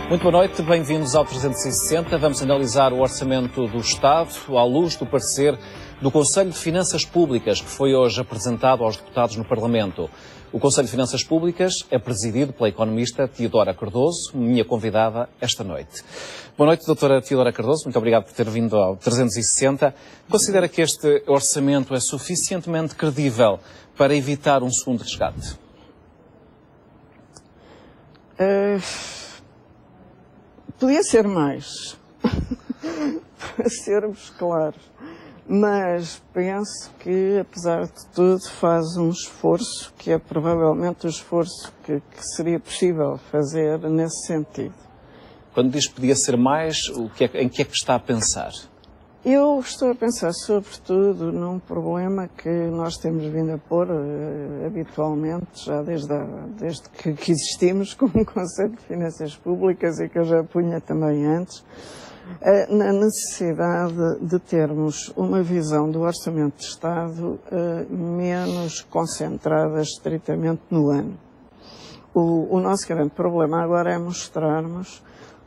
Muito boa noite, bem-vindos ao 360. Vamos analisar o Orçamento do Estado à luz do parecer do Conselho de Finanças Públicas, que foi hoje apresentado aos deputados no Parlamento. O Conselho de Finanças Públicas é presidido pela economista Teodora Cardoso, minha convidada esta noite. Boa noite, doutora Teodora Cardoso, muito obrigado por ter vindo ao 360. Considera que este orçamento é suficientemente credível para evitar um segundo resgate? Podia ser mais, para sermos claros, mas penso que, apesar de tudo, faz um esforço que é provavelmente o esforço que seria possível fazer nesse sentido. Quando diz que podia ser mais, em que é que está a pensar? Eu estou a pensar, sobretudo, num problema que nós temos vindo a pôr habitualmente, já desde que existimos como Conselho de Finanças Públicas e que eu já punha também antes, na necessidade de termos uma visão do Orçamento de Estado menos concentrada estritamente no ano. O nosso grande problema agora é mostrarmos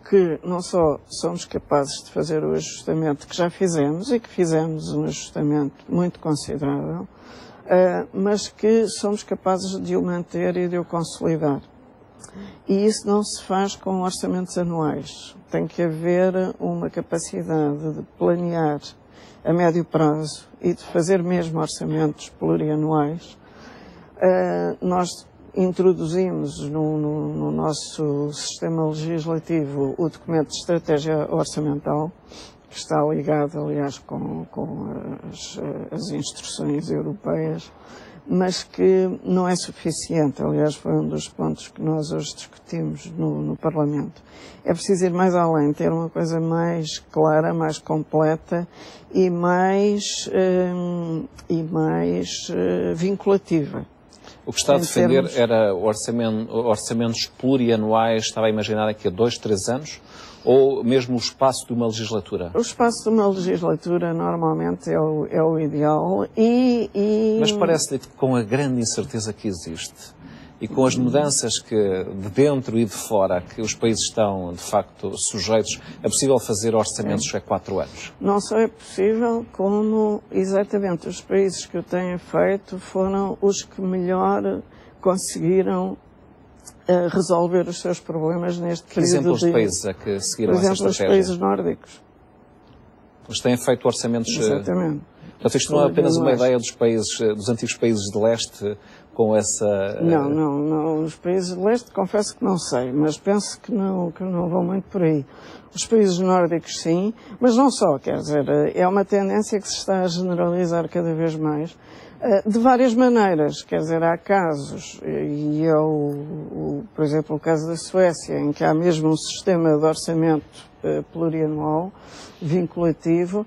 que não só somos capazes de fazer o ajustamento que já fizemos, e que fizemos um ajustamento muito considerável, mas que somos capazes de o manter e de o consolidar. E isso não se faz com orçamentos anuais. Tem que haver uma capacidade de planear a médio prazo e de fazer mesmo orçamentos plurianuais. Nós introduzimos no nosso sistema legislativo o documento de estratégia orçamental, que está ligado, aliás, com as instruções europeias, mas que não é suficiente. Aliás, foi um dos pontos que nós hoje discutimos no Parlamento. É preciso ir mais além, ter uma coisa mais clara, mais completa e mais vinculativa. O que está a defender era orçamentos plurianuais, estava a imaginar aqui a 2, 3 anos, ou mesmo o espaço de uma legislatura? O espaço de uma legislatura normalmente é o ideal Mas parece-lhe que com a grande incerteza que existe e com as mudanças que de dentro e de fora que os países estão, de facto, sujeitos, é possível fazer orçamentos a 4 anos? Não só é possível, como exatamente os países que o têm feito foram os que melhor conseguiram resolver os seus problemas neste período. Que exemplos de países é que seguiram essa estratégia? Por exemplo, os países nórdicos. Eles têm feito orçamentos... Exatamente. Portanto, isto não é apenas uma ideia dos antigos países de leste com essa... Não. Os países de leste, confesso que não sei, mas penso que não vão muito por aí. Os países nórdicos, sim, mas não só, quer dizer, é uma tendência que se está a generalizar cada vez mais, de várias maneiras. Quer dizer, há casos, e por exemplo, o caso da Suécia, em que há mesmo um sistema de orçamento plurianual, vinculativo.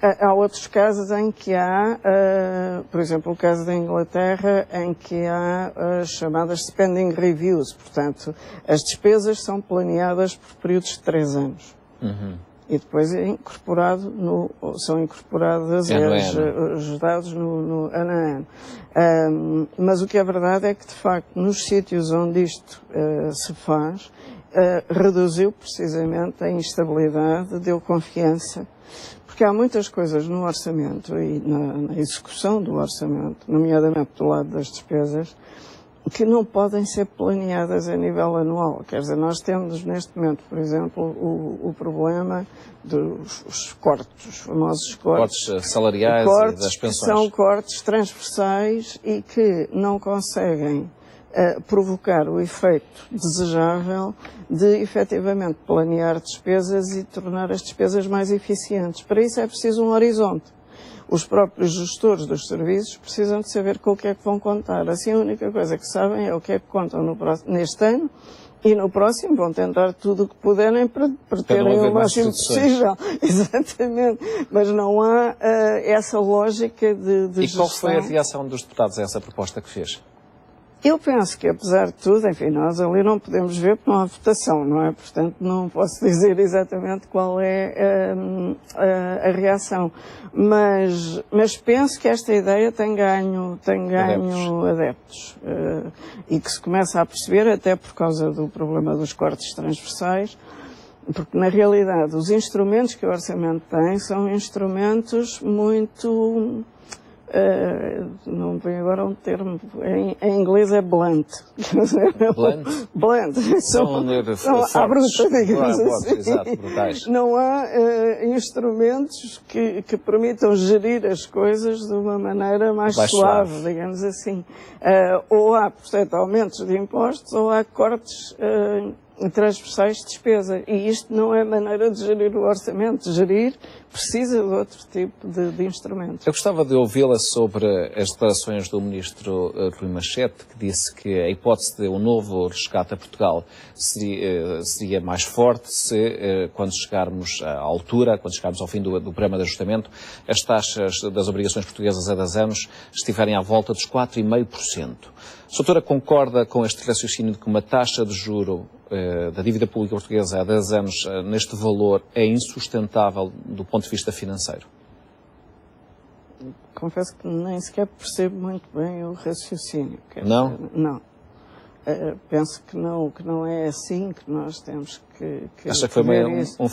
Há outros casos em que há, por exemplo, o caso da Inglaterra, em que há as chamadas spending reviews, portanto, as despesas são planeadas por períodos de 3 anos. Uhum. E depois são incorporados os dados no ano a ano. Mas o que é verdade é que, de facto, nos sítios onde isto se faz, reduziu precisamente a instabilidade, deu confiança. Porque há muitas coisas no orçamento e na execução do orçamento, nomeadamente do lado das despesas, que não podem ser planeadas a nível anual. Quer dizer, nós temos neste momento, por exemplo, o problema dos cortes, os famosos cortes. Cortes salariais e das pensões. Que são cortes transversais e que não conseguem provocar o efeito desejável de efetivamente planear despesas e tornar as despesas mais eficientes. Para isso é preciso um horizonte. Os próprios gestores dos serviços precisam de saber com o que é que vão contar. Assim, a única coisa que sabem é o que é que contam neste ano, e no próximo vão tentar tudo o que puderem para terem o máximo possível. Exatamente. Mas não há essa lógica de gestão. E qual foi a reação dos deputados a essa proposta que fez? Eu penso que, apesar de tudo, enfim, nós ali não podemos ver porque não há votação, não é? Portanto, não posso dizer exatamente qual é a reação. Mas penso que esta ideia tem ganho adeptos. E que se começa a perceber, até por causa do problema dos cortes transversais, porque, na realidade, os instrumentos que o orçamento tem são instrumentos muito... não vem agora um termo, em inglês é blunt. Blunt? Blunt. São à bruta, digamos assim. Exato, brutais. Não há instrumentos que permitam gerir as coisas de uma maneira mais suave, digamos assim. Ou há, portanto, aumentos de impostos ou há cortes transversais de despesa. E isto não é maneira de gerir o orçamento. Gerir precisa de outro tipo de instrumentos. Eu gostava de ouvi-la sobre as declarações do ministro Rui Machete, que disse que a hipótese de um novo resgate a Portugal seria mais forte se, quando chegarmos à altura, quando chegarmos ao fim do programa de ajustamento, as taxas das obrigações portuguesas a 10 anos estiverem à volta dos 4,5%. A doutora concorda com este raciocínio de que uma taxa de juro da dívida pública portuguesa há 10 anos neste valor é insustentável do ponto de vista financeiro? Confesso que nem sequer percebo muito bem o raciocínio. Não? Não. Penso que não é assim que nós temos que Acha que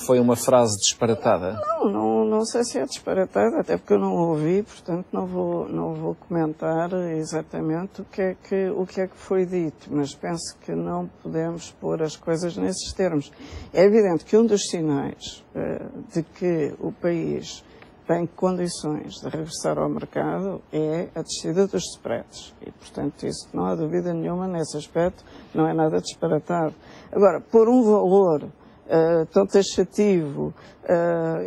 foi uma frase disparatada? Não sei se é disparatada, até porque eu não ouvi, portanto não vou comentar exatamente o que é que foi dito, mas penso que não podemos pôr as coisas nesses termos. É evidente que um dos sinais de que o país tem condições de regressar ao mercado é a descida dos spreads. E, portanto, isso não há dúvida nenhuma nesse aspecto, não é nada disparatado. Agora, por um valor tão taxativo,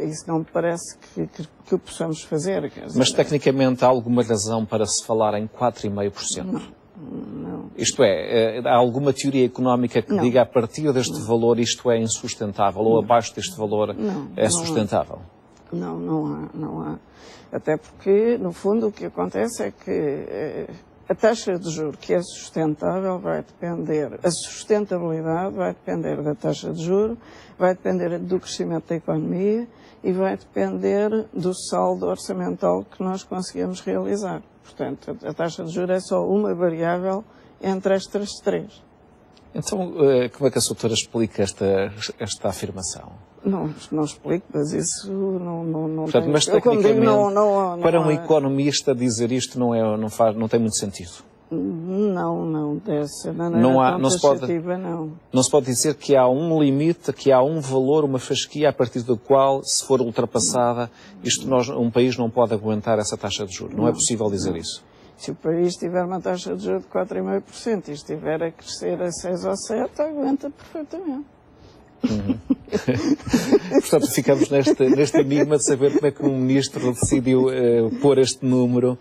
isso não me parece que o possamos fazer. Quer dizer, mas, tecnicamente, há alguma razão para se falar em 4,5%? Não. Isto é, há alguma teoria económica que diga a partir deste valor isto é insustentável ou abaixo deste valor é sustentável? Não há. Até porque, no fundo, o que acontece é que a taxa de juros que é sustentável vai depender, a sustentabilidade vai depender da taxa de juros, vai depender do crescimento da economia e vai depender do saldo orçamental que nós conseguimos realizar. Portanto, a taxa de juros é só uma variável entre estas três. Então, como é que a doutora explica esta afirmação? Não explico, mas isso não portanto, tem... Mas tecnicamente, para um há... economista dizer isto não tem muito sentido. Não, dessa maneira não se pode dizer que há um limite, que há um valor, uma fasquia a partir do qual, se for ultrapassada, um país não pode aguentar essa taxa de juros. Não é possível dizer isso. Se o país tiver uma taxa de juros de 4,5% e estiver a crescer a 6 ou 7, aguenta perfeitamente. Portanto, ficamos neste enigma de saber como é que um ministro decidiu pôr este número,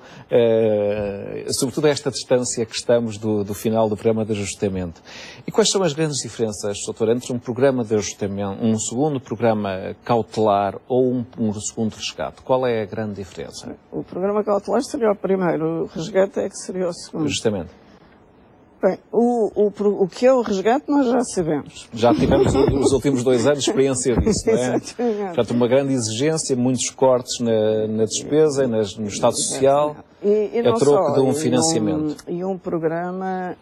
sobretudo a esta distância que estamos do final do programa de ajustamento. E quais são as grandes diferenças, doutor, entre um programa de ajustamento, um segundo programa cautelar ou um segundo resgate? Qual é a grande diferença? O programa cautelar seria o primeiro, o resgate é que seria o segundo. Justamente. Bem, o que é o resgate nós já sabemos. Já tivemos nos últimos 2 anos experiência disso, não é? Exatamente. Portanto, uma grande exigência, muitos cortes na despesa, no Estado Social, a troco de um financiamento. E um programa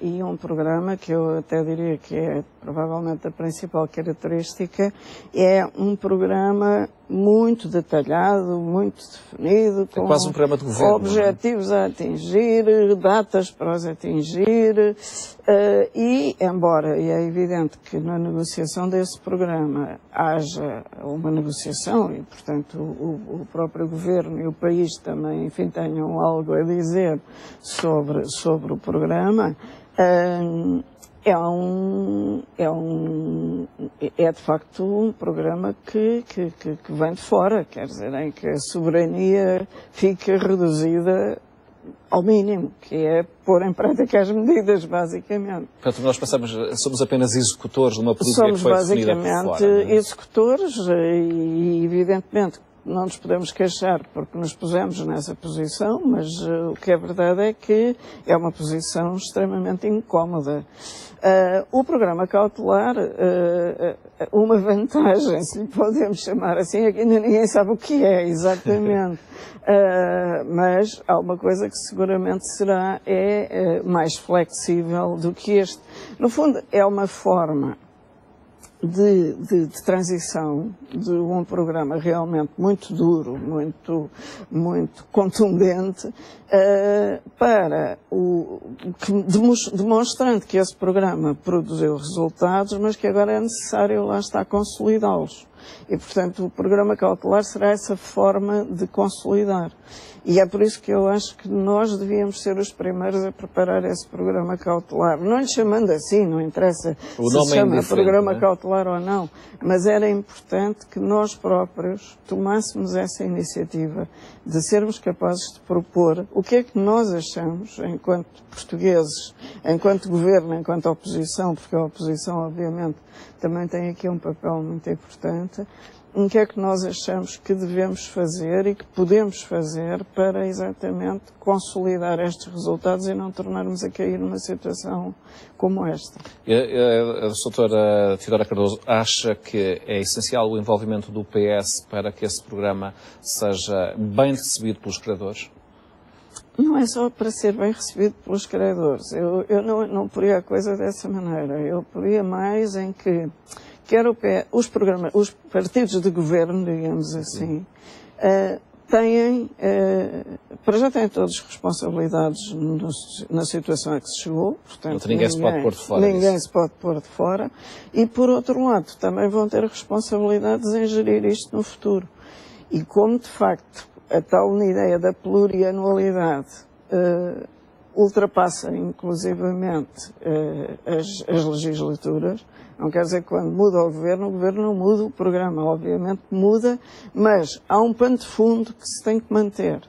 que eu até diria que é provavelmente a principal característica, é um programa muito detalhado, muito definido, com quase um programa de governo, objetivos a atingir, datas para os atingir, e embora é evidente que na negociação desse programa haja uma negociação e, portanto, o próprio governo e o país também, enfim, tenham algo a dizer sobre o programa, é de facto um programa que vem de fora, quer dizer, em que a soberania fica reduzida ao mínimo, que é pôr em prática as medidas, basicamente. Portanto, nós somos apenas executores de uma política que foi definida por fora. Somos basicamente executores e, evidentemente, não nos podemos queixar porque nos pusemos nessa posição, mas o que é verdade é que é uma posição extremamente incómoda. O programa cautelar, uma vantagem, se lhe podemos chamar assim, é que ainda ninguém sabe o que é exatamente. Mas há uma coisa que seguramente será mais flexível do que este. No fundo, é uma forma de transição de um programa realmente muito duro, muito contundente, para demonstrando que esse programa produziu resultados, mas que agora é necessário lá está consolidá-los. E, portanto, o programa cautelar será essa forma de consolidar. E é por isso que eu acho que nós devíamos ser os primeiros a preparar esse programa cautelar. Não lhe chamando assim, não interessa se chama programa cautelar ou não, mas era importante que nós próprios tomássemos essa iniciativa de sermos capazes de propor o que é que nós achamos, enquanto portugueses, enquanto governo, enquanto oposição, porque a oposição, obviamente, também tem aqui um papel muito importante, o que é que nós achamos que devemos fazer e que podemos fazer para exatamente consolidar estes resultados e não tornarmos a cair numa situação como esta. A doutora Teodora Cardoso acha que é essencial o envolvimento do PS para que esse programa seja bem recebido pelos credores? Não é só para ser bem recebido pelos credores. Eu não poria a coisa dessa maneira. Eu poria mais em que os partidos de governo, digamos assim, para já têm todos responsabilidades na situação a que se chegou. Portanto, ninguém se pode pôr de fora. Ninguém se pode pôr de fora. E, por outro lado, também vão ter responsabilidades em gerir isto no futuro. E como, de facto, a tal ideia da plurianualidade ultrapassa, inclusivamente, as legislaturas. Não quer dizer que quando muda o governo não muda o programa, obviamente muda, mas há um pano de fundo que se tem que manter.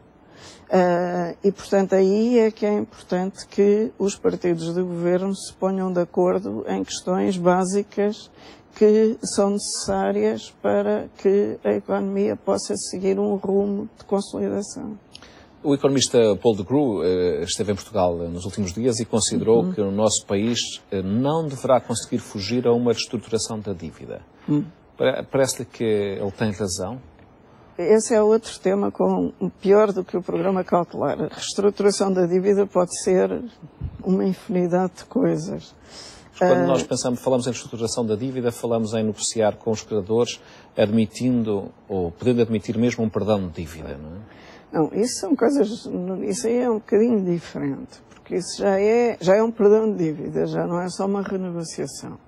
E, portanto, aí é que é importante que os partidos de governo se ponham de acordo em questões básicas que são necessárias para que a economia possa seguir um rumo de consolidação. O economista Paul de Grue esteve em Portugal nos últimos dias e considerou que o nosso país não deverá conseguir fugir a uma reestruturação da dívida. Parece-lhe que ele tem razão? Esse é outro tema pior do que o programa cautelar. A reestruturação da dívida pode ser uma infinidade de coisas. Quando nós falamos em reestruturação da dívida, falamos em negociar com os credores, admitindo, ou podendo admitir mesmo um perdão de dívida, não é? Não, isso são coisas, isso aí é um bocadinho diferente, porque isso já é um perdão de dívida, já não é só uma renegociação.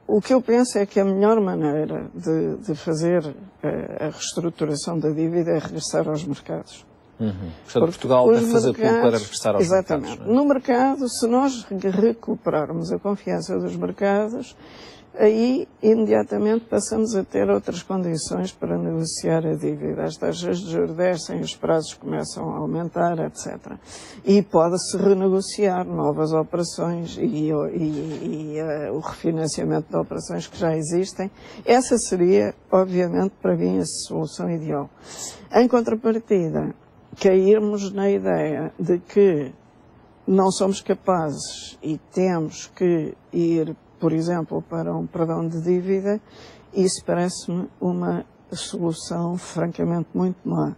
O que eu penso é que a melhor maneira de fazer a reestruturação da dívida é regressar aos mercados. Portanto, Portugal deve fazer tudo para regressar aos mercados. Exatamente. No mercado, se nós recuperarmos a confiança dos mercados, aí imediatamente passamos a ter outras condições para negociar a dívida. As taxas de juros descem, os prazos começam a aumentar, etc. E pode-se renegociar novas operações e o refinanciamento de operações que já existem. Essa seria, obviamente, para mim, a solução ideal. Em contrapartida, cairmos na ideia de que não somos capazes e temos que ir, por exemplo, para um perdão de dívida, isso parece-me uma solução francamente muito má.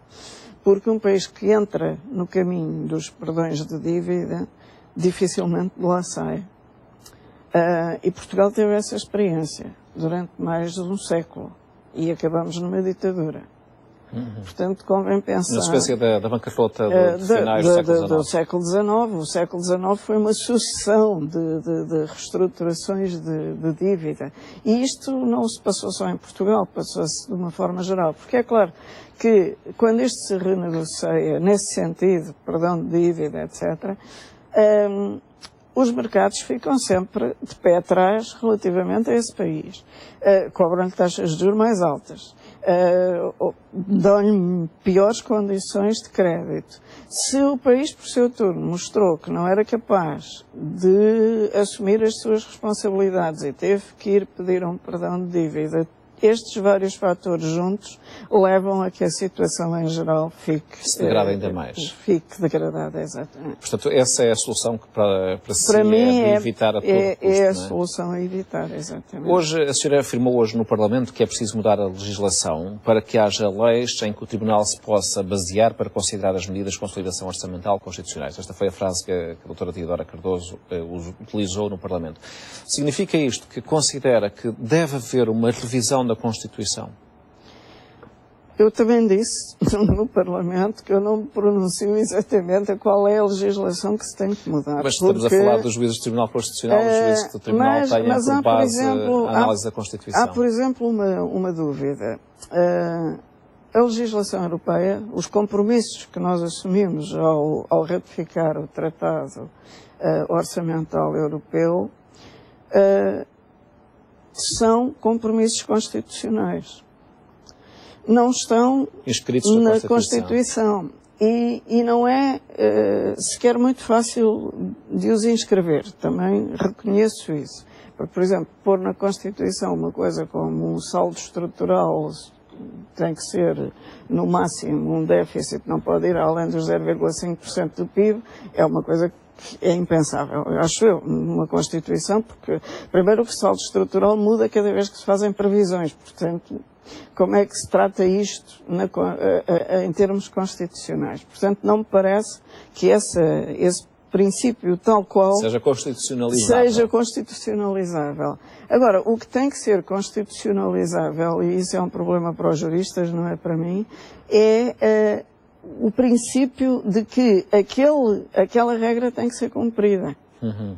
Porque um país que entra no caminho dos perdões de dívida dificilmente de lá sai. E Portugal teve essa experiência durante mais de um século e acabamos numa ditadura. Portanto, convém pensar... Na sequência da bancarrota do finais do século XIX. O século XIX foi uma sucessão de reestruturações de dívida. E isto não se passou só em Portugal, passou-se de uma forma geral. Porque é claro que quando isto se renegocia, nesse sentido, perdão de dívida, etc., os mercados ficam sempre de pé atrás relativamente a esse país. Cobram-lhe taxas de juros mais altas. Dão-lhe piores condições de crédito. Se o país, por seu turno, mostrou que não era capaz de assumir as suas responsabilidades e teve que ir pedir um perdão de dívida estes vários fatores juntos levam a que a situação em geral se degrada ainda mais. Fique degradada, exatamente. Portanto, essa é a solução que para si Para mim é de evitar a todo custo, é a não é? solução a evitar, exatamente. Hoje, a senhora afirmou hoje no Parlamento que é preciso mudar a legislação para que haja leis em que o Tribunal se possa basear para considerar as medidas de consolidação orçamental constitucionais. Esta foi a frase que a doutora Teodora Cardoso utilizou no Parlamento. Significa isto que considera que deve haver uma revisão da Constituição? Eu também disse no Parlamento que eu não me pronuncio exatamente a qual é a legislação que se tem que mudar. Mas estamos a falar dos juízes do Tribunal Constitucional, dos juízes do Tribunal têm por base a análise da Constituição. Há, por exemplo, uma dúvida. A legislação europeia, os compromissos que nós assumimos ao ratificar o Tratado Orçamental Europeu, são compromissos constitucionais. Não estão inscritos na Constituição. E não é sequer muito fácil de os inscrever. Também reconheço isso. Porque, por exemplo, pôr na Constituição uma coisa como um saldo estrutural tem que ser, no máximo, um déficit, não pode ir além dos 0,5% do PIB, é uma coisa que é impensável, acho eu, numa Constituição, porque, primeiro, o saldo estrutural muda cada vez que se fazem previsões, portanto, como é que se trata isto em termos constitucionais? Portanto, não me parece que esse princípio tal qual seja constitucionalizável. Agora, o que tem que ser constitucionalizável, e isso é um problema para os juristas, não é para mim, é o princípio de que aquela regra tem que ser cumprida. Uhum.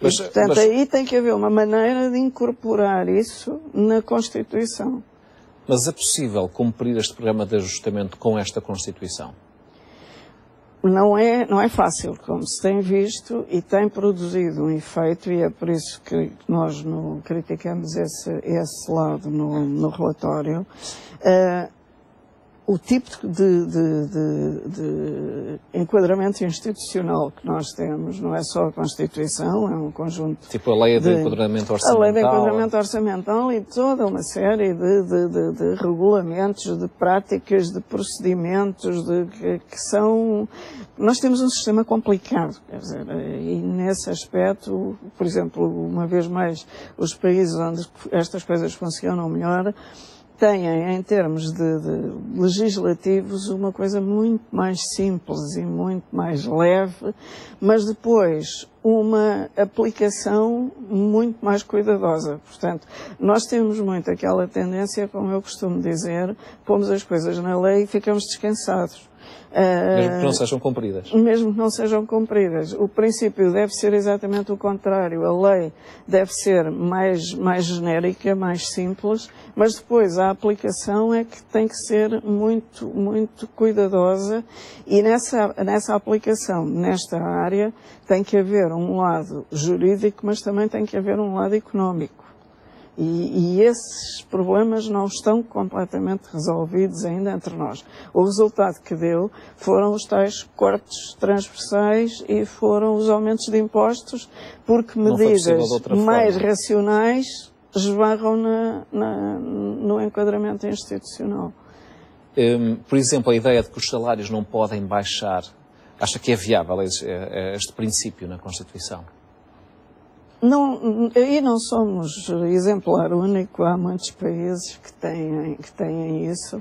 E, portanto, aí tem que haver uma maneira de incorporar isso na Constituição. Mas é possível cumprir este programa de ajustamento com esta Constituição? Não é fácil, como se tem visto, e tem produzido um efeito, e é por isso que nós criticamos esse lado no relatório. O tipo de enquadramento institucional que nós temos não é só a Constituição, é um conjunto... Tipo a Lei de Enquadramento Orçamental. A Lei de Enquadramento Orçamental e toda uma série de regulamentos, de práticas, de procedimentos, que são... Nós temos um sistema complicado, quer dizer, e nesse aspecto, por exemplo, uma vez mais, os países onde estas coisas funcionam melhor têm, em termos de legislativos, uma coisa muito mais simples e muito mais leve, mas depois uma aplicação muito mais cuidadosa. Portanto, nós temos muito aquela tendência, como eu costumo dizer, pomos as coisas na lei e ficamos descansados. Mesmo que não sejam cumpridas. Mesmo que não sejam cumpridas. O princípio deve ser exatamente o contrário. A lei deve ser mais genérica, mais simples, mas depois a aplicação é que tem que ser muito, muito cuidadosa, e nessa aplicação, nesta área, tem que haver um lado jurídico, mas também tem que haver um lado económico. E esses problemas não estão completamente resolvidos ainda entre nós. O resultado que deu foram os tais cortes transversais e foram os aumentos de impostos, porque medidas mais racionais esbarram no enquadramento institucional. Por exemplo, a ideia de que os salários não podem baixar, acha que é viável este princípio na Constituição? Não, aí não somos exemplar único, há muitos países que têm isso.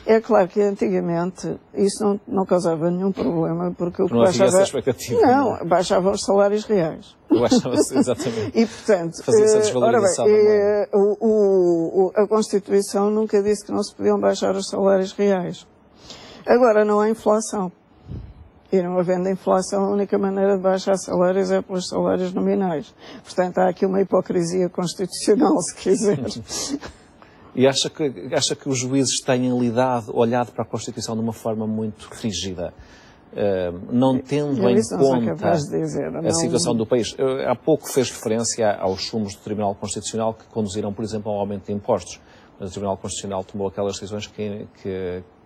É claro que antigamente isso não causava nenhum problema, porque o que baixava... Essa expectativa. Não, baixavam os salários reais. Baixava-se, exatamente. E, portanto, fazia-se a desvalorização. A Constituição nunca disse que não se podiam baixar os salários reais. Agora, não há inflação. E não havendo inflação, a única maneira de baixar salários é pelos salários nominais. Portanto, há aqui uma hipocrisia constitucional, se quiser. E acha que os juízes têm olhado para a Constituição de uma forma muito rígida, não tendo em conta a situação do país? Há pouco fez referência aos sumos do Tribunal Constitucional que conduziram, por exemplo, ao aumento de impostos. Mas o Tribunal Constitucional tomou aquelas decisões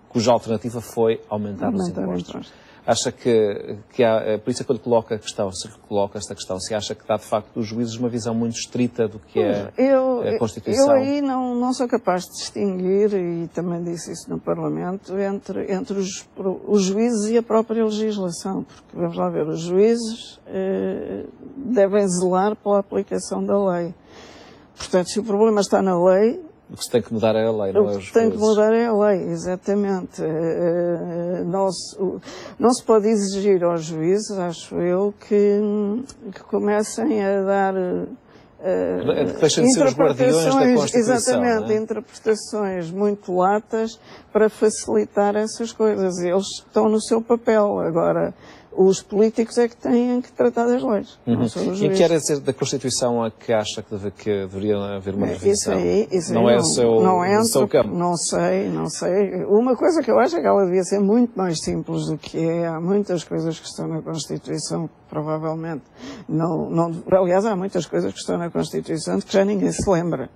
cuja alternativa foi aumentar os impostos. Acha que há, por isso é que eu lhe coloco a questão, se lhe coloco esta questão, se acha que dá de facto dos juízes uma visão muito estrita do que é a Constituição? Eu aí não sou capaz de distinguir, e também disse isso no Parlamento, entre os juízes e a própria legislação, porque vamos lá ver, os juízes devem zelar pela aplicação da lei. Portanto, se o problema está na lei, o que se tem que mudar é a lei, não é os juízes. O que tem que mudar é a lei, exatamente. Não se pode exigir aos juízes, acho eu, que comecem a dar deixem de ser os guardiões da Constituição. Exatamente, não é? interpretações muito latas para facilitar essas coisas. Eles estão no seu papel. Agora, os políticos é que têm que tratar das leis. Não são os E o que juízes. quer dizer da Constituição a que acha que deveria haver uma revisão? Isso não é o seu campo? Não sei. Uma coisa que eu acho é que ela devia ser muito mais simples do que é. Há muitas coisas que estão na Constituição que provavelmente aliás, há muitas coisas que estão na Constituição de que já ninguém se lembra.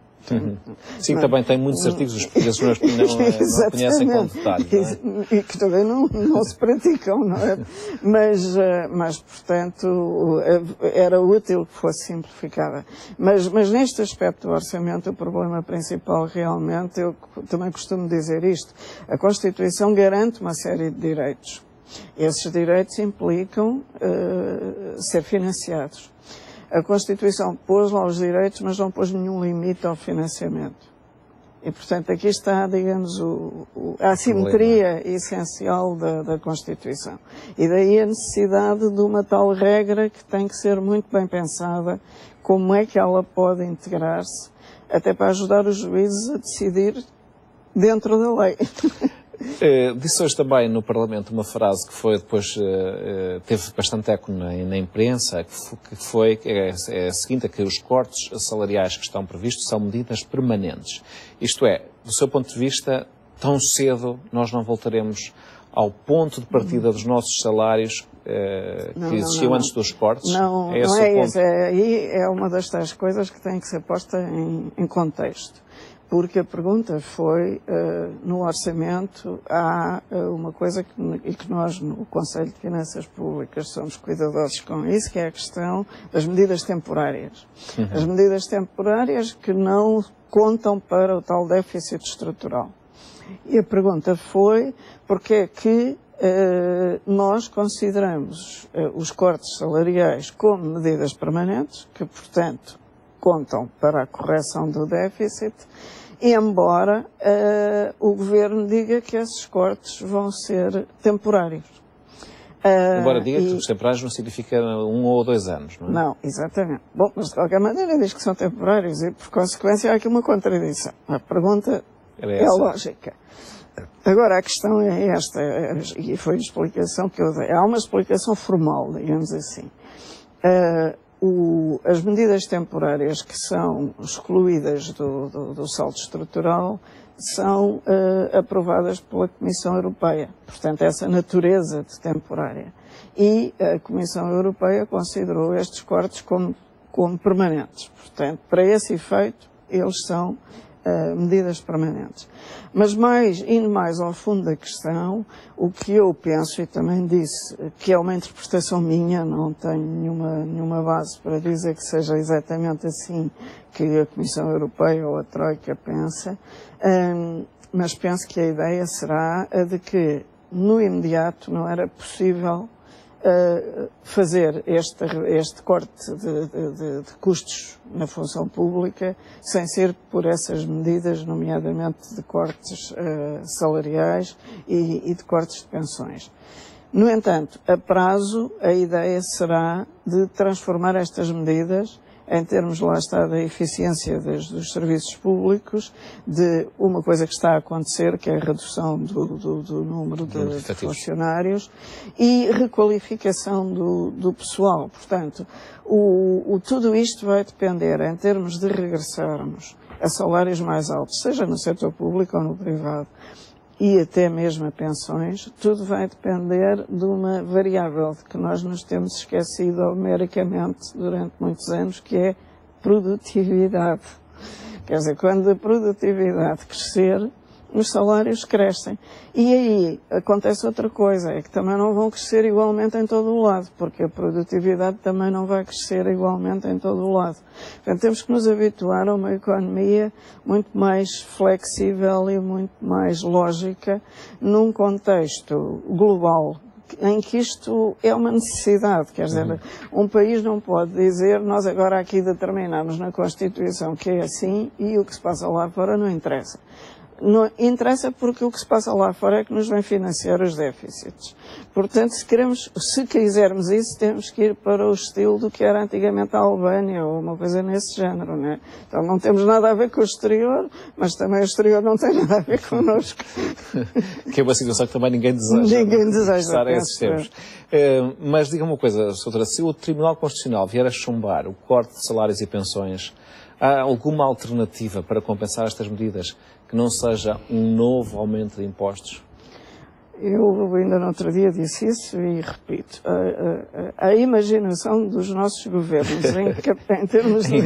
Sim, também tem muitos artigos, os portugueses não conhecem com detalhe. Não é? E que também não se praticam, não é? Mas, portanto, era útil que fosse simplificada. Mas neste aspecto do orçamento, o problema principal realmente, eu também costumo dizer isto, a Constituição garante uma série de direitos. Esses direitos implicam ser financiados. A Constituição pôs lá os direitos, mas não pôs nenhum limite ao financiamento. E, portanto, aqui está, digamos, a assimetria essencial da Constituição. E daí a necessidade de uma tal regra que tem que ser muito bem pensada, como é que ela pode integrar-se, até para ajudar os juízes a decidir dentro da lei. Disse hoje também no Parlamento uma frase que foi depois, teve bastante eco na imprensa, que é a seguinte, que os cortes salariais que estão previstos são medidas permanentes. Isto é, do seu ponto de vista, tão cedo nós não voltaremos ao ponto de partida dos nossos salários que existiam antes dos cortes? Não é isso. Aí é uma das tais coisas que tem que ser posta em contexto. Porque a pergunta foi, no orçamento, há uma coisa que nós, no Conselho de Finanças Públicas, somos cuidadosos com isso, que é a questão das medidas temporárias. As medidas temporárias que não contam para o tal déficit estrutural. E a pergunta foi, porque é que nós consideramos os cortes salariais como medidas permanentes, que, portanto, contam para a correção do déficit, embora o Governo diga que esses cortes vão ser temporários. Embora diga que os temporários não significa 1 ou 2 anos, não é? Não, exatamente. Bom, mas de qualquer maneira diz que são temporários e, por consequência, há aqui uma contradição. A pergunta é lógica. Agora, a questão é esta, e foi a explicação que eu dei. Há uma explicação formal, digamos assim. As medidas temporárias que são excluídas do saldo estrutural são aprovadas pela Comissão Europeia. Portanto, essa natureza de temporária. E a Comissão Europeia considerou estes cortes como permanentes. Portanto, para esse efeito, eles são medidas permanentes. Mas indo mais ao fundo da questão, o que eu penso, e também disse, que é uma interpretação minha, não tenho nenhuma base para dizer que seja exatamente assim que a Comissão Europeia ou a Troika pensa, mas penso que a ideia será a de que, no imediato, não era possível fazer este corte de custos na função pública sem ser por essas medidas, nomeadamente de cortes salariais e de cortes de pensões. No entanto, a prazo, a ideia será de transformar estas medidas em termos, lá está, da eficiência dos serviços públicos, de uma coisa que está a acontecer, que é a redução do número de funcionários e requalificação do pessoal. Portanto, tudo isto vai depender, em termos de regressarmos a salários mais altos, seja no setor público ou no privado, e até mesmo a pensões, tudo vai depender de uma variável de que nós nos temos esquecido numericamente durante muitos anos, que é produtividade. Quer dizer, quando a produtividade crescer, os salários crescem. E aí acontece outra coisa, é que também não vão crescer igualmente em todo o lado, porque a produtividade também não vai crescer igualmente em todo o lado. Portanto, temos que nos habituar a uma economia muito mais flexível e muito mais lógica num contexto global, em que isto é uma necessidade, quer dizer, um país não pode dizer nós agora aqui determinamos na Constituição que é assim e o que se passa lá fora não interessa. Não interessa porque o que se passa lá fora é que nos vem financiar os déficits. Portanto, se quisermos isso, temos que ir para o estilo do que era antigamente a Albânia ou uma coisa nesse género, né? Então não temos nada a ver com o exterior, mas também o exterior não tem nada a ver connosco. Que é uma situação que também ninguém deseja. Ninguém deseja Estar a esses tempos. Mas diga-me uma coisa, Sra. se o Tribunal Constitucional vier a chumbar o corte de salários e pensões, há alguma alternativa para compensar estas medidas que não seja um novo aumento de impostos? Eu ainda no outro dia disse isso e repito. A imaginação dos nossos governos em termos de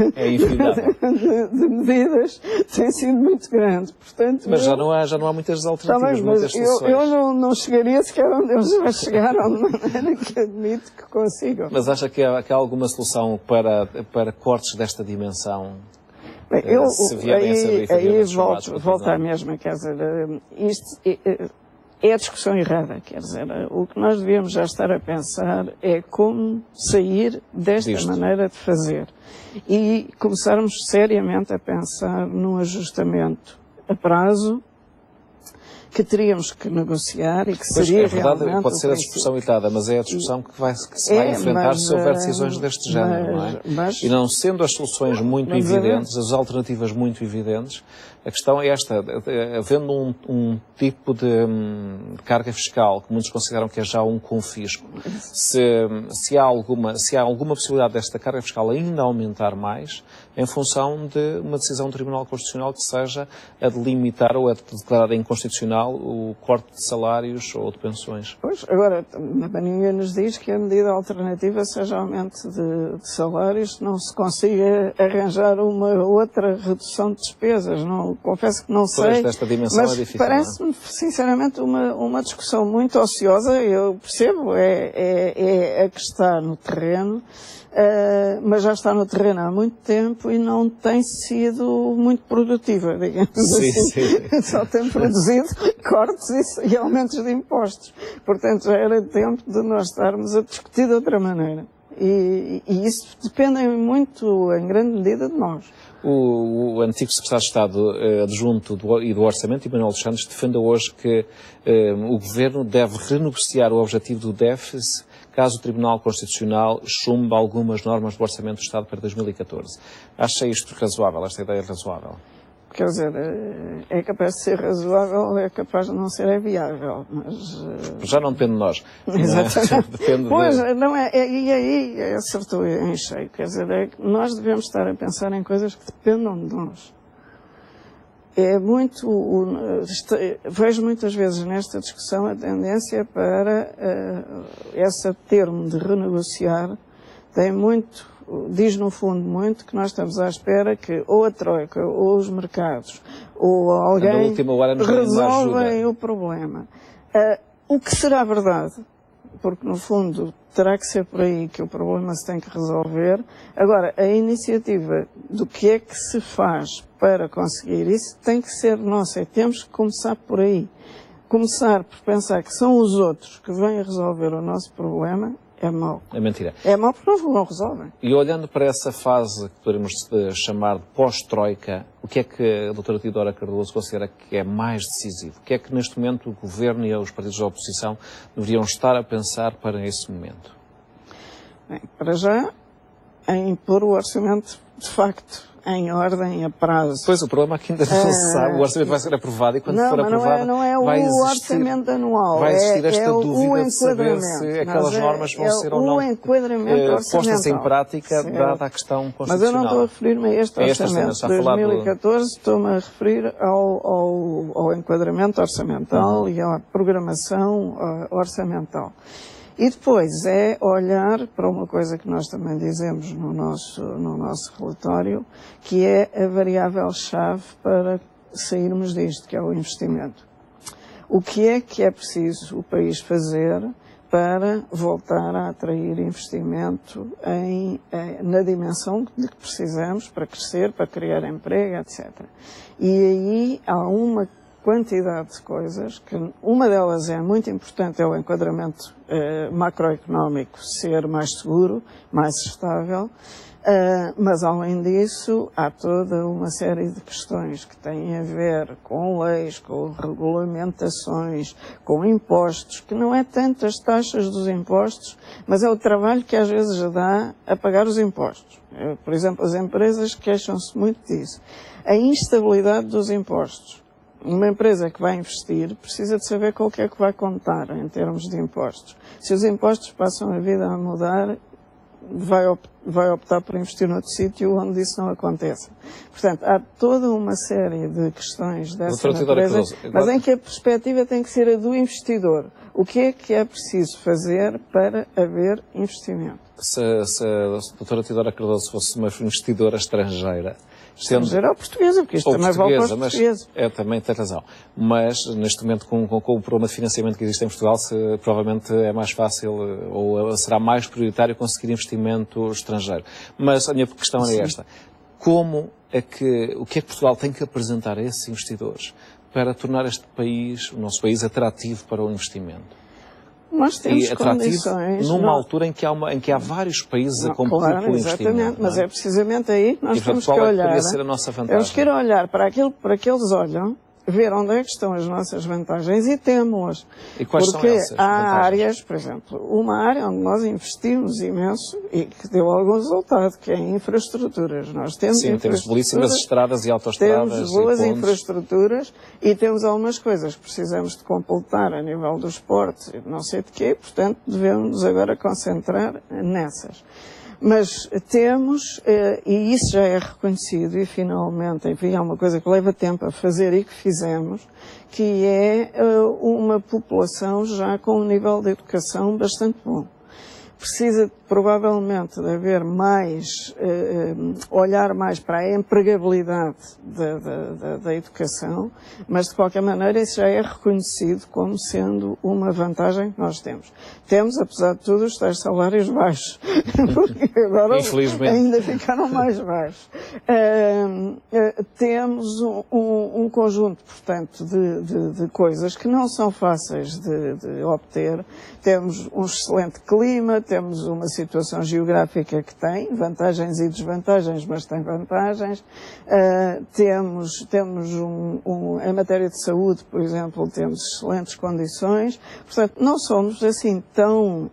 medidas tem sido muito grande. Portanto, mas já não há muitas alternativas, muitas soluções. Eu não chegaria sequer onde eles já chegaram, de maneira que admito que consigam. Mas acha que há alguma solução para cortes desta dimensão? Bem, aí volto à mesma, quer dizer, isto é a discussão errada, quer dizer, o que nós devíamos já estar a pensar é como sair desta maneira de fazer e começarmos seriamente a pensar num ajustamento a prazo que teríamos que negociar e que seria realmente... É verdade, pode ser a discussão errada, mas é a discussão que se vai enfrentar se houver decisões deste género, não é? E não sendo as soluções muito evidentes, as alternativas muito evidentes, a questão é esta, havendo um tipo de carga fiscal que muitos consideram que é já um confisco, se há alguma possibilidade desta carga fiscal ainda aumentar mais, em função de uma decisão do Tribunal Constitucional que seja a de limitar ou a de declarar inconstitucional o corte de salários ou de pensões. Pois, agora, ninguém nos diz que a medida alternativa seja aumento de salários, não se consiga arranjar uma outra redução de despesas. Não, confesso que não sei, desta dimensão mas é difícil, parece-me, sinceramente, uma discussão muito ociosa. Eu percebo, é a que está no terreno. Mas já está no terreno há muito tempo e não tem sido muito produtiva, digamos assim. Sim. Só tem produzido cortes e aumentos de impostos. Portanto, já era tempo de nós estarmos a discutir de outra maneira. E isso depende muito, em grande medida, de nós. O antigo secretário de Estado adjunto e do Orçamento, Manuel dos Santos, defende hoje que o Governo deve renegociar o objetivo do déficit caso o Tribunal Constitucional chumbe algumas normas do Orçamento do Estado para 2014. Acha isto razoável, esta ideia razoável? Quer dizer, é capaz de ser razoável, é capaz de não ser viável, mas... Já não depende de nós. Exatamente. Depende pois, não é, e aí acertou em cheio. Quer dizer, é que nós devemos estar a pensar em coisas que dependam de nós. É muito... vejo muitas vezes nesta discussão a tendência para esse termo de renegociar tem muito... diz no fundo muito que nós estamos à espera que ou a Troika ou os mercados ou alguém resolvem o problema. O que será verdade, porque no fundo terá que ser por aí que o problema se tem que resolver. Agora, a iniciativa do que é que se faz para conseguir isso tem que ser nossa e temos que começar por aí. Começar por pensar que são os outros que vêm a resolver o nosso problema é mau. É mentira. É mau porque não resolvem. E olhando para essa fase que poderíamos chamar de pós-Troika, o que é que a doutora Teodora Cardoso considera que é mais decisivo? O que é que neste momento o Governo e os partidos da oposição deveriam estar a pensar para esse momento? Bem, para já, em pôr o orçamento de facto em ordem, a prazo. Pois, o problema é que ainda não se sabe. O orçamento vai ser aprovado e quando for aprovado não é o orçamento anual. Vai existir esta dúvida de saber se aquelas normas vão ser ou não postas em prática, dada a questão constitucional. Mas eu não estou a referir-me a este orçamento de 2014, estou-me a referir ao enquadramento orçamental e à programação orçamental. E depois é olhar para uma coisa que nós também dizemos no nosso relatório, que é a variável-chave para sairmos disto, que é o investimento. O que é preciso o país fazer para voltar a atrair investimento na dimensão de que precisamos para crescer, para criar emprego, etc. E aí há uma quantidade de coisas, que uma delas é muito importante, é o enquadramento macroeconómico ser mais seguro, mais estável, mas além disso há toda uma série de questões que têm a ver com leis, com regulamentações, com impostos, que não é tanto as taxas dos impostos, mas é o trabalho que às vezes dá a pagar os impostos. Por exemplo, as empresas queixam-se muito disso. A instabilidade dos impostos. Uma empresa que vai investir precisa de saber qual que é que vai contar em termos de impostos. Se os impostos passam a vida a mudar, vai optar por investir noutro sítio onde isso não aconteça. Portanto, há toda uma série de questões dessa natureza, mas em que a perspectiva tem que ser a do investidor. O que é preciso fazer para haver investimento? Se a doutora Teodora Cardoso fosse uma investidora estrangeira... Estrangeira ou portuguesa, porque isto também vale para os portugueses. Também tem razão. Mas, neste momento, com o problema de financiamento que existe em Portugal, provavelmente é mais fácil, ou será mais prioritário conseguir investimento estrangeiro. Mas a minha questão é esta. O que é que Portugal tem que apresentar a esses investidores para tornar este país, o nosso país, atrativo para o investimento? Nós temos condições... Numa altura em que há vários países a competir pelo investimento. Exatamente, mas é precisamente aí que nós temos que olhar. Poderia ser a nossa vantagem? Temos que ir olhar para aquilo para que eles olham, ver onde é que estão as nossas vantagens e temos-las. E quais são essas vantagens? Porque há áreas, por exemplo, uma área onde nós investimos imenso e que deu algum resultado, que é em infraestruturas. Nós temos temos belíssimas estradas e autoestradas. Temos boas infraestruturas e temos algumas coisas que precisamos de completar a nível do esporte, não sei de quê, portanto devemos agora concentrar nessas. Mas temos, e isso já é reconhecido, e finalmente, enfim, é uma coisa que leva tempo a fazer e que fizemos, que é uma população já com um nível de educação bastante bom. Precisa provavelmente de haver mais, olhar mais para a empregabilidade da educação, mas de qualquer maneira isso já é reconhecido como sendo uma vantagem que nós temos. Temos, apesar de tudo, os tais salários baixos, porque agora ainda ficaram mais baixos. Temos um conjunto, portanto, de coisas que não são fáceis de obter. Temos um excelente clima, temos uma situação geográfica que tem vantagens e desvantagens, mas tem vantagens. Temos em matéria de saúde, por exemplo, temos excelentes condições. Portanto, não somos assim tão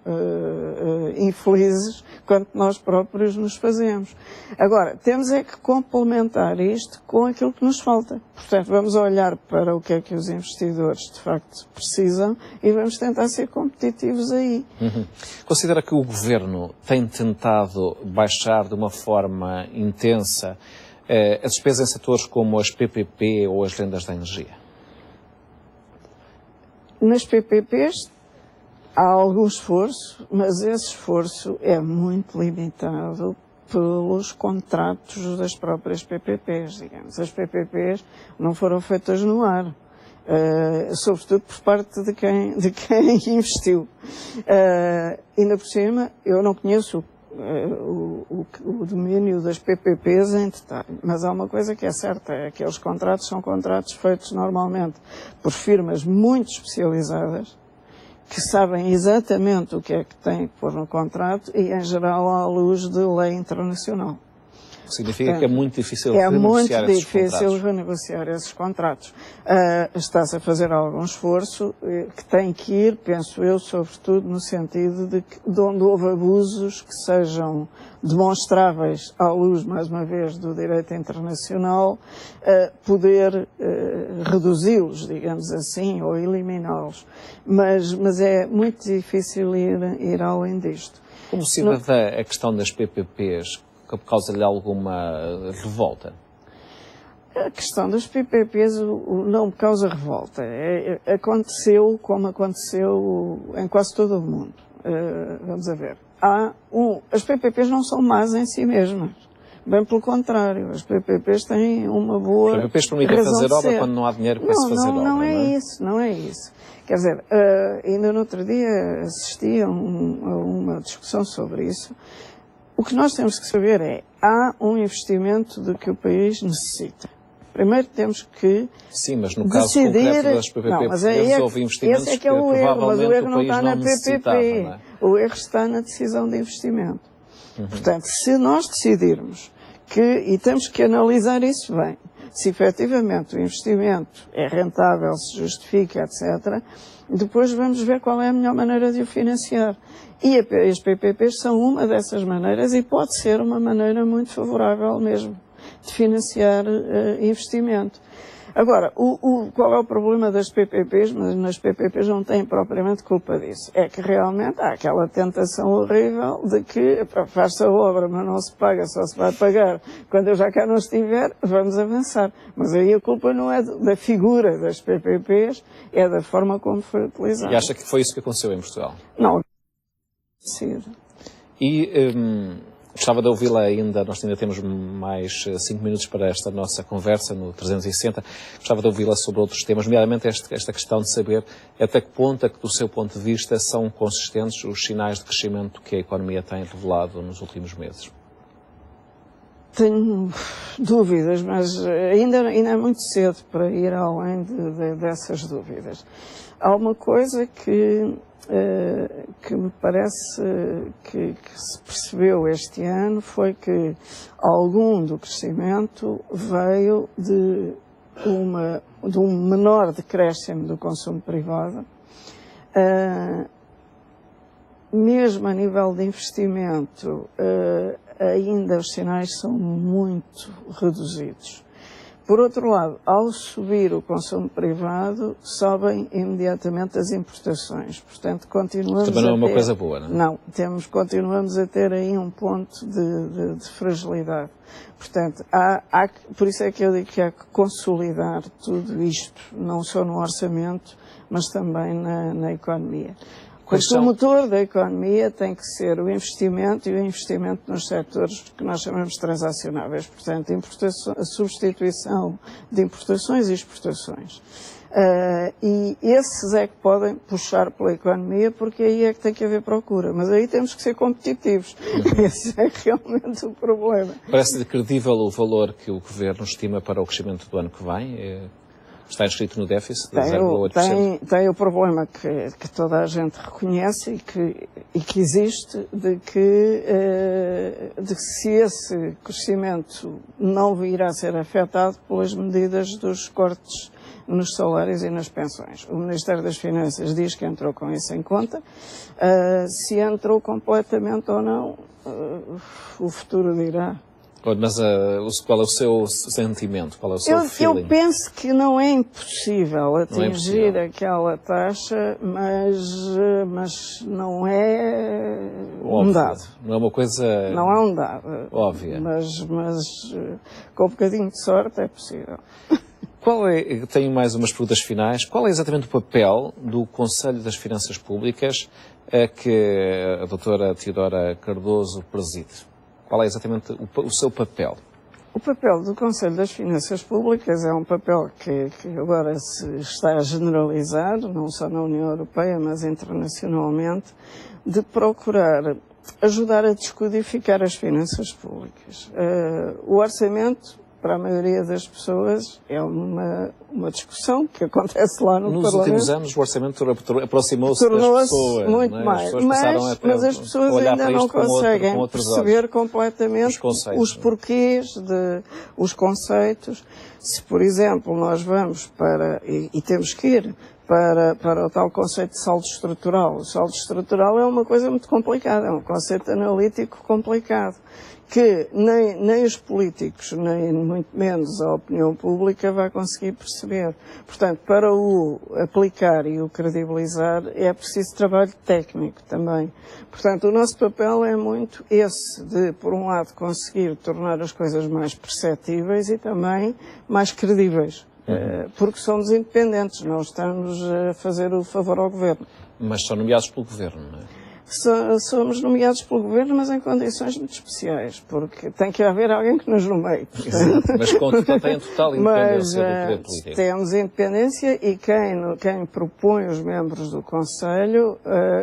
infelizes quanto nós próprios nos fazemos. Agora, temos é que complementar isto com aquilo que nos falta. Portanto, vamos olhar para o que é que os investidores de facto precisam e vamos tentar ser competitivos aí. Considera que o Governo tem tentado baixar de uma forma intensa a despesa em setores como as PPP ou as rendas da energia? Nas PPPs há algum esforço, mas esse esforço é muito limitado pelos contratos das próprias PPPs, digamos. As PPPs não foram feitas no ar. Sobretudo por parte de quem investiu. Ainda por cima, eu não conheço o domínio das PPPs em detalhe, mas há uma coisa que é certa, é que aqueles contratos são contratos feitos normalmente por firmas muito especializadas, que sabem exatamente o que é que têm que pôr no contrato e, em geral, à luz de lei internacional. Significa que é muito difícil renegociar esses contratos. É muito difícil renegociar esses contratos. Está-se a fazer algum esforço que tem que ir, penso eu, sobretudo no sentido de que, de onde houve abusos que sejam demonstráveis à luz, mais uma vez, do direito internacional, poder reduzi-los, digamos assim, ou eliminá-los. Mas é muito difícil ir além disto. Como cidadã, a questão das PPPs causa-lhe alguma revolta? A questão das PPPs não me causa revolta. Aconteceu como aconteceu em quase todo o mundo. Vamos a ver. As PPPs não são más em si mesmas. Bem pelo contrário, as PPPs têm uma boa As PPPs permitem razão fazer de obra ser. quando não há dinheiro para se fazer obra, não é isso, não é isso. Quer dizer, ainda no outro dia assisti a uma discussão sobre isso. O que nós temos que saber é, há um investimento de que o país necessita. Primeiro temos que sim, mas no caso decidir... concreto das PPP portuguesas houve investimentos esse é que é o erro, mas o erro não está na necessitava, PPP. não é? O erro está na decisão de investimento. Portanto, se nós decidirmos e temos que analisar isso bem, se efetivamente o investimento é rentável, se justifica, etc., depois vamos ver qual é a melhor maneira de o financiar. E as PPPs são uma dessas maneiras e pode ser uma maneira muito favorável mesmo de financiar investimento. Agora, qual é o problema das PPPs? Mas nas PPPs não têm propriamente culpa disso. É que realmente há aquela tentação horrível de que faz-se a obra, mas não se paga, só se vai pagar quando eu já cá não estiver, vamos avançar. Mas aí a culpa não é da figura das PPPs, é da forma como foi utilizada. E acha que foi isso que aconteceu em Portugal? Não. E gostava de ouvi-la ainda, nós ainda temos mais 5 minutos para esta nossa conversa no 360, gostava de ouvi-la sobre outros temas, nomeadamente esta questão de saber até que ponto, do seu ponto de vista, são consistentes os sinais de crescimento que a economia tem revelado nos últimos meses. Tenho dúvidas, mas ainda é muito cedo para ir além dessas dúvidas. Há uma coisa que me parece que se percebeu este ano foi que algum do crescimento veio de um menor decréscimo do consumo privado. Mesmo a nível de investimento, ainda os sinais são muito reduzidos. Por outro lado, ao subir o consumo privado, sobem imediatamente as importações. Portanto, continuamos também não é uma coisa boa, não é? Não, continuamos a ter aí um ponto de fragilidade. Portanto, por isso é que eu digo que há que consolidar tudo isto, não só no orçamento, mas também na economia. Porque o motor da economia tem que ser o investimento e o investimento nos setores que nós chamamos de transacionáveis. Portanto, a substituição de importações e exportações. E esses é que podem puxar pela economia, porque aí é que tem que haver procura. Mas aí temos que ser competitivos. Esse é realmente o problema. Parece-lhe credível o valor que o Governo estima para o crescimento do ano que vem? Está inscrito no déficit de 0,8%? Tem o problema que toda a gente reconhece e que existe, de que se esse crescimento não vir a ser afetado pelas medidas dos cortes nos salários e nas pensões. O Ministério das Finanças diz que entrou com isso em conta. Se entrou completamente ou não, o futuro dirá. Mas qual é o seu sentimento? Qual é o seu feeling? Eu penso que não é impossível atingir aquela taxa, mas não é um dado. Não é uma coisa... Não é um dado. Óbvia. Mas com um bocadinho de sorte é possível. Tenho mais umas perguntas finais. Qual é exatamente o papel do Conselho das Finanças Públicas que a doutora Teodora Cardoso preside? Qual é exatamente o seu papel? O papel do Conselho das Finanças Públicas é um papel que agora se está a generalizar, não só na União Europeia, mas internacionalmente, de procurar ajudar a descodificar as finanças públicas. O orçamento, para a maioria das pessoas, é uma discussão que acontece lá no Parlamento. Nos últimos anos o orçamento aproximou-se das pessoas. Muito mais, mas as pessoas ainda não conseguem perceber completamente os porquês, os conceitos. Se, por exemplo, nós vamos e temos que ir para o tal conceito de saldo estrutural. O saldo estrutural é uma coisa muito complicada, é um conceito analítico complicado, que nem os políticos, nem muito menos a opinião pública vai conseguir perceber. Portanto, para o aplicar e o credibilizar é preciso trabalho técnico também. Portanto, o nosso papel é muito esse, de, por um lado, conseguir tornar as coisas mais perceptíveis e também mais credíveis. Porque somos independentes, não estamos a fazer o favor ao Governo. Mas são nomeados pelo Governo, não é? Somos nomeados pelo Governo, mas em condições muito especiais, porque tem que haver alguém que nos nomeie. Exato, mas tem total independência do poder político. Temos independência e quem propõe os membros do Conselho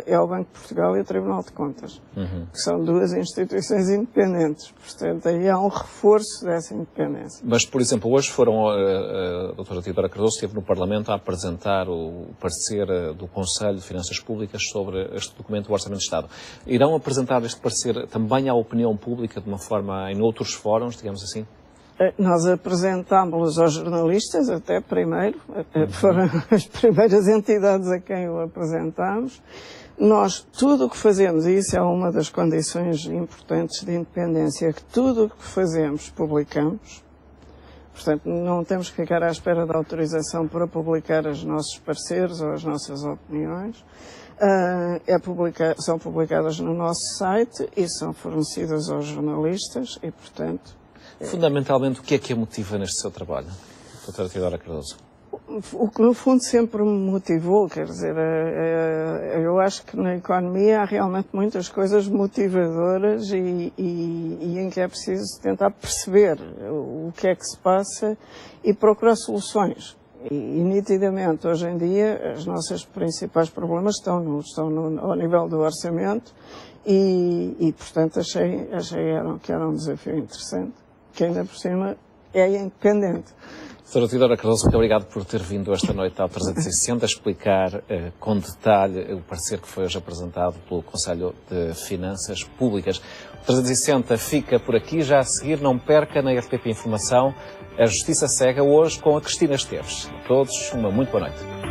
é o Banco de Portugal e o Tribunal de Contas, que são duas instituições independentes. Portanto, aí há um reforço dessa independência. Mas, por exemplo, hoje a doutora Teodora Cardoso esteve no Parlamento a apresentar o parecer do Conselho de Finanças Públicas sobre este documento do Orçamento de Estado. Irão apresentar este parecer também à opinião pública de uma forma em outros fóruns, digamos assim? Nós apresentámos-los aos jornalistas, até primeiro, foram as primeiras entidades a quem o apresentámos. Nós, tudo o que fazemos, e isso é uma das condições importantes de independência, que tudo o que fazemos publicamos. Portanto, não temos que ficar à espera da autorização para publicar os nossos pareceres ou as nossas opiniões. São publicadas no nosso site e são fornecidas aos jornalistas e, portanto... Fundamentalmente, o que é motiva neste seu trabalho, doutora Teodora Cardoso? O que no fundo sempre me motivou, quer dizer, eu acho que na economia há realmente muitas coisas motivadoras e em que é preciso tentar perceber o que é que se passa e procurar soluções. E nitidamente, hoje em dia, os nossos principais problemas estão ao nível do orçamento e portanto, achei que era um desafio interessante, que ainda por cima é independente. Doutora Teodora Cardoso, muito obrigado por ter vindo esta noite ao 360 a explicar com detalhe o parecer que foi hoje apresentado pelo Conselho de Finanças Públicas. O 360 fica por aqui. Já a seguir, não perca na RTP Informação a Justiça Cega, hoje com a Cristina Esteves. A todos, uma muito boa noite.